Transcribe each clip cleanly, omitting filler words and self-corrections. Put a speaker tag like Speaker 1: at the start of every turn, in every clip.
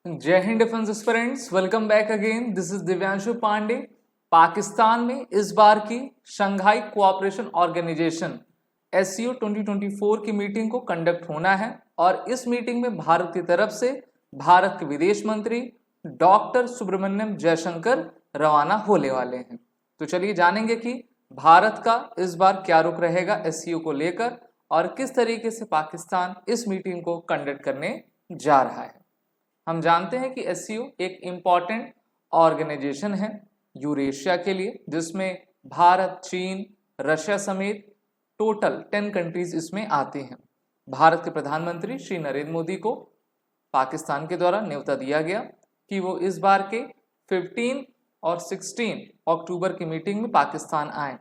Speaker 1: जय Hind defence aspirants, welcome back again. This is Divyanshu Pandey. Pakistan में इस बार की शंघाई कोऑपरेशन ऑर्गेनाइजेशन SCO 2024 की मीटिंग को कंडक्ट होना है और इस मीटिंग में भारत की तरफ से भारत के विदेश मंत्री डॉक्टर सुब्रमण्यम जयशंकर रवाना होने वाले हैं। तो चलिए जानेंगे कि भारत का इस बार क्या रुख रहेगा SCO को लेकर और किस तरीके से पाकिस्तान इस मीटिंग को कंडक्ट करने जा रहा है। हम जानते हैं कि SCO एक इम्पॉर्टेंट ऑर्गेनाइजेशन है यूरेशिया के लिए, जिसमें भारत, चीन, रशिया समेत टोटल 10 कंट्रीज इसमें आती हैं। भारत के प्रधानमंत्री श्री नरेंद्र मोदी को पाकिस्तान के द्वारा न्योता दिया गया कि वो इस बार के 15 और 16 अक्टूबर की मीटिंग में पाकिस्तान आए।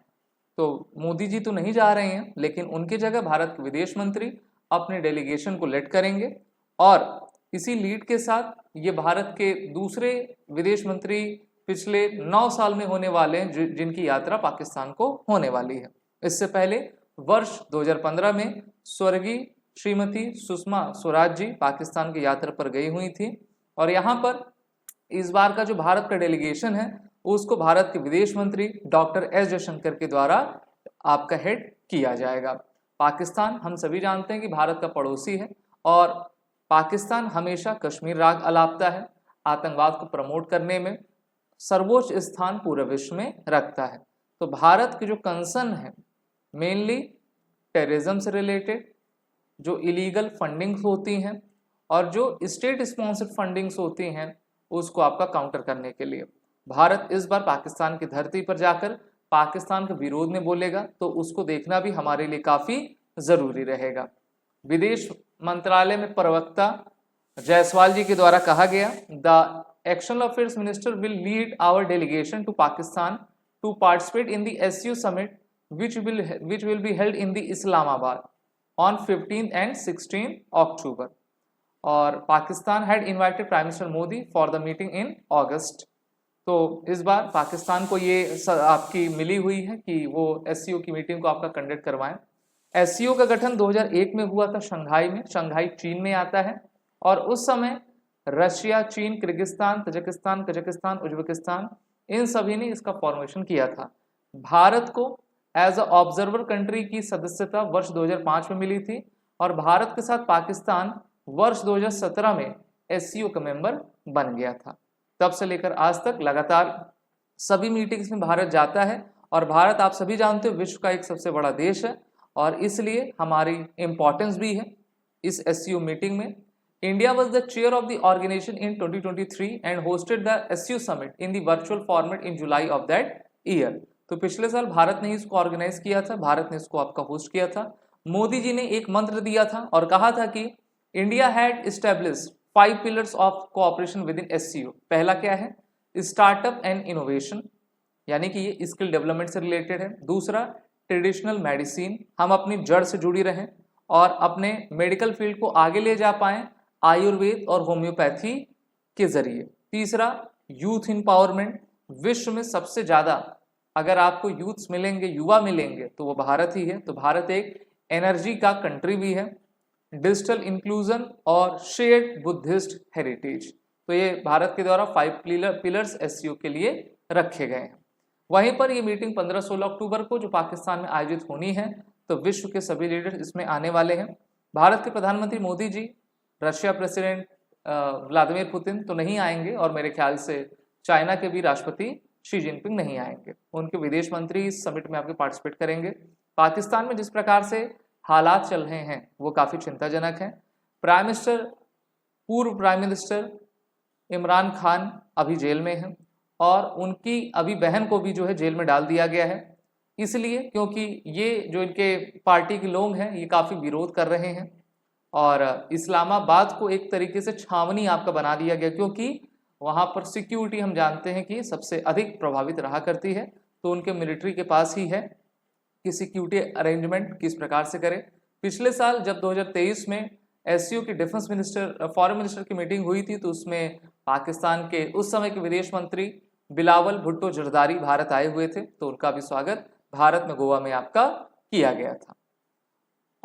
Speaker 1: तो मोदी जी तो नहीं जा रहे हैं, लेकिन उनकी जगह भारत के विदेश मंत्री अपने डेलीगेशन को लीड करेंगे और इसी लीड के साथ ये भारत के दूसरे विदेश मंत्री पिछले 9 साल में होने वाले हैं जिनकी यात्रा पाकिस्तान को होने वाली है। इससे पहले वर्ष 2015 में स्वर्गीय श्रीमती सुषमा स्वराज जी पाकिस्तान की यात्रा पर गई हुई थी और यहाँ पर इस बार का जो भारत का डेलीगेशन है उसको भारत के विदेश मंत्री डॉक्टर S जयशंकर के द्वारा आपका हेड किया जाएगा। पाकिस्तान हम सभी जानते हैं कि भारत का पड़ोसी है और पाकिस्तान हमेशा कश्मीर राग अलापता है, आतंकवाद को प्रमोट करने में सर्वोच्च स्थान पूरे विश्व में रखता है। तो भारत की जो कंसर्न है मेनली टेररिज्म से रिलेटेड, जो इलीगल फंडिंग्स होती हैं और जो स्टेट स्पॉन्सर्ड फंडिंग्स होती हैं उसको आपका काउंटर करने के लिए भारत इस बार पाकिस्तान की धरती पर जाकर पाकिस्तान के विरोध में बोलेगा, तो उसको देखना भी हमारे लिए काफ़ी ज़रूरी रहेगा। विदेश मंत्रालय में प्रवक्ता जायसवाल जी के द्वारा कहा गया, the external affairs minister will lead our delegation to Pakistan to participate in the SCO summit which will be held in the Islamabad on 15th and 16th October। और Pakistan had invited prime minister Modi for the meeting in August. तो इस बार पाकिस्तान को ये आपकी मिली हुई है कि वो SCO की मीटिंग को आपका कंडक्ट करवाएं। SCO का गठन 2001 में हुआ था शंघाई में। शंघाई चीन में आता है और उस समय रशिया, चीन, किर्गिस्तान, तजाकिस्तान, कजाकिस्तान, उज्बेकिस्तान इन सभी ने इसका फॉर्मेशन किया था। भारत को एज अ ऑब्जर्वर कंट्री की सदस्यता वर्ष 2005 में मिली थी और भारत के साथ पाकिस्तान वर्ष 2017 में SCO का मेंबर बन गया था। तब से लेकर आज तक लगातार सभी मीटिंग्स में भारत जाता है और भारत आप सभी जानते हो विश्व का एक सबसे बड़ा देश है और इसलिए हमारी इम्पोर्टेंस भी है इस SCO मीटिंग में। India was the chair of the organization in 2023 and hosted the SCO summit in the virtual format in July of that year. तो पिछले साल भारत ने इसको ऑर्गेनाइज किया था, भारत ने इसको आपका होस्ट किया था। मोदी जी ने एक मंत्र दिया था और कहा था कि India had established 5 pillars of cooperation with in SCO। पहला क्या है? स्टार्टअप एंड इनोवेशन, यानी कि ये स्किल डेवलपमेंट से रिलेटेड है। दूसरा ट्रेडिशनल मेडिसिन, हम अपनी जड़ से जुड़ी रहें और अपने मेडिकल फील्ड को आगे ले जा पाएं आयुर्वेद और होम्योपैथी के जरिए। तीसरा यूथ एम्पावरमेंट, विश्व में सबसे ज़्यादा अगर आपको यूथ्स मिलेंगे, युवा मिलेंगे तो वो भारत ही है। तो भारत एक एनर्जी का कंट्री भी है। डिजिटल इंक्लूजन और शेयर्ड बुद्धिस्ट हेरिटेज, तो ये भारत के द्वारा 5 पिलर्स SCO के लिए रखे गए हैं। वहीं पर ये मीटिंग 15-16 अक्टूबर को जो पाकिस्तान में आयोजित होनी है, तो विश्व के सभी लीडर्स इसमें आने वाले हैं। भारत के प्रधानमंत्री Modi ji, Russia president Vladimir Putin तो नहीं आएंगे और मेरे ख्याल से चाइना के भी राष्ट्रपति शी जिनपिंग नहीं आएंगे। उनके विदेश मंत्री इस समिट में आपके पार्टिसिपेट करेंगे। पाकिस्तान में जिस प्रकार से हालात चल रहे हैं वो काफ़ी चिंताजनक हैं। पूर्व प्राइम मिनिस्टर इमरान खान अभी जेल में हैं और उनकी अभी बहन को भी जो है जेल में डाल दिया गया है, इसलिए क्योंकि ये जो इनके पार्टी के लोग हैं ये काफ़ी विरोध कर रहे हैं और इस्लामाबाद को एक तरीके से छावनी आपका बना दिया गया, क्योंकि वहाँ पर सिक्योरिटी हम जानते हैं कि सबसे अधिक प्रभावित रहा करती है। तो उनके मिलिट्री के पास ही है कि सिक्योरिटी अरेंजमेंट किस प्रकार से करें। पिछले साल जब 2023 में SCO की डिफेंस मिनिस्टर, फॉरेन मिनिस्टर की मीटिंग हुई थी, तो उसमें पाकिस्तान के उस समय के विदेश मंत्री बिलावल भुट्टो जरदारी भारत आए हुए थे, तो उनका भी स्वागत भारत में गोवा में आपका किया गया था।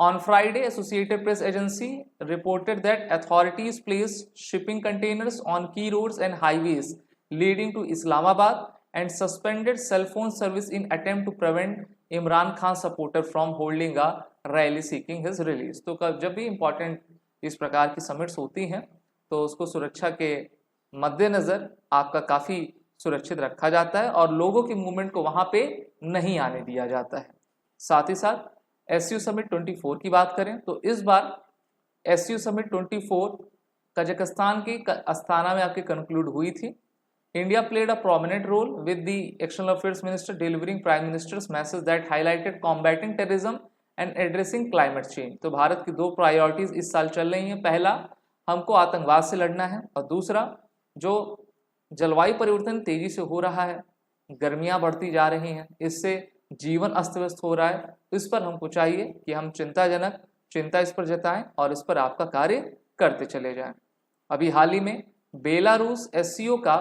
Speaker 1: On Friday, Associated Press Agency reported that authorities placed shipping containers on key roads and highways leading to Islamabad and suspended cell phone service in attempt to prevent Imran Khan supporter from holding a rally seeking his release. तो जब भी important इस प्रकार की summits होती हैं तो उसको सुरक्षा के मद्देनज़र आपका काफ़ी सुरक्षित रखा जाता है और लोगों की मूवमेंट को वहाँ पे नहीं आने दिया जाता है। साथ ही साथ SCO समिट 24 की बात करें तो इस बार SCO समिट 24 कजाकिस्तान की अस्ताना में आपके कंक्लूड हुई थी। India played a prominent role with the external affairs minister delivering prime minister's message that highlighted combating terrorism and addressing climate change. तो भारत की 2 प्रायोरिटीज इस साल चल रही हैं। पहला, हमको आतंकवाद से लड़ना है और दूसरा, जो जलवायु परिवर्तन तेजी से हो रहा है, गर्मियां बढ़ती जा रही हैं, इससे जीवन अस्त व्यस्त हो रहा है, तो इस पर हमको चाहिए कि हम चिंता इस पर जताएं और इस पर आपका कार्य करते चले जाएं। अभी हाल ही में बेलारूस SCO का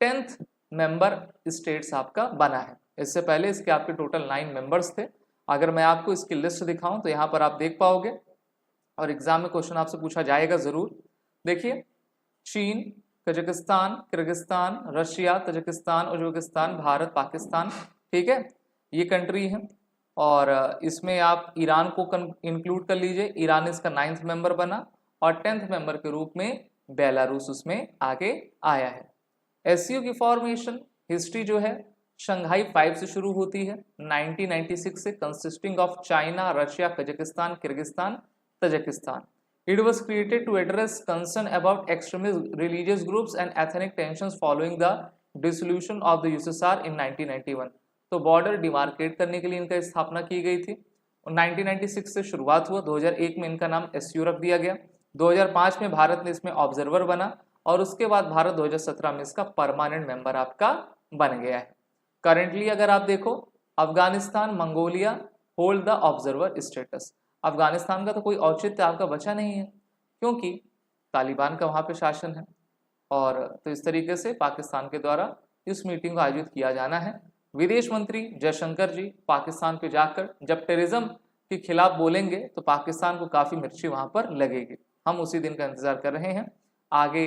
Speaker 1: 10th मेंबर स्टेट्स आपका बना है। इससे पहले इसके आपके टोटल 9 मेंबर्स थे। अगर मैं आपको इसकी लिस्ट दिखाऊं तो यहाँ पर आप देख पाओगे और एग्जाम में क्वेश्चन आपसे पूछा जाएगा जरूर। देखिए, चीन, Kazakhstan, Kyrgyzstan, Russia, Tajikistan, Uzbekistan, Bharat, Pakistan, ठीक है, ये कंट्री है। और इसमें आप ईरान को इंक्लूड कर लीजिए। ईरान इसका 9th मेंबर बना और 10th मेंबर के रूप में बेलारूस उसमें आगे आया है। SCO की फॉर्मेशन हिस्ट्री जो है शंघाई 5 से शुरू होती है 1996 से, consisting of China, Russia, Kazakhstan, Kyrgyzstan, Tajikistan. It was created to address concern about extremist religious groups and ethnic tensions following the dissolution of the USSR in 1991। तो border demarcate करने के लिए इनका स्थापना की गई थी। 1996 से शुरुआत हुआ, 2001 में इनका नाम SCO रख दिया गया, 2005 में भारत ने इसमें ऑब्जर्वर बना और उसके बाद भारत 2017 में इसका परमानेंट मेंबर आपका बन गया है। करेंटली अगर आप देखो, Afghanistan, Mongolia hold the observer status. Afghanistan का तो कोई औचित्य आपका बचा नहीं है क्योंकि तालिबान का वहाँ पे शासन है। और तो इस तरीके से पाकिस्तान के द्वारा इस मीटिंग को आयोजित किया जाना है। विदेश मंत्री जयशंकर जी पाकिस्तान पे जाकर जब टेररिज्म के खिलाफ बोलेंगे तो पाकिस्तान को काफ़ी मिर्ची वहाँ पर लगेगी। हम उसी दिन का इंतज़ार कर रहे हैं। आगे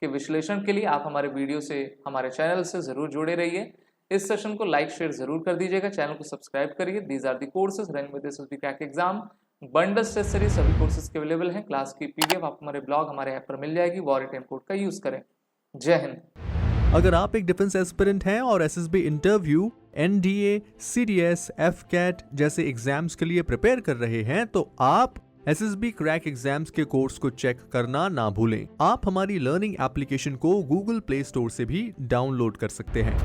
Speaker 1: के विश्लेषण के लिए आप हमारे वीडियो से, हमारे चैनल से ज़रूर जुड़े रहिए। इस सेशन को लाइक शेयर जरूर कर दीजिएगा, चैनल को सब्सक्राइब करिए। These are the courses run with SSB crack exam, bundles test series सभी कोर्सेज के अवेलेबल हैं। क्लास की PDF आपको हमारे ब्लॉग, हमारे ऐप पर मिल जाएगी। वॉरिटम कोड का यूज करें। जय हिंद।
Speaker 2: अगर आप एक डिफेंस एस्पिरेंट हैं और SSB interview, NDA, CDS, FCAT जैसे एग्जाम्स के लिए प्रिपेयर कर रहे हैं तो आप SSB क्रैक एग्जाम्स के कोर्स को चेक करना ना भूलें। आप हमारी लर्निंग एप्लीकेशन को Google Play Store से भी डाउनलोड कर सकते हैं।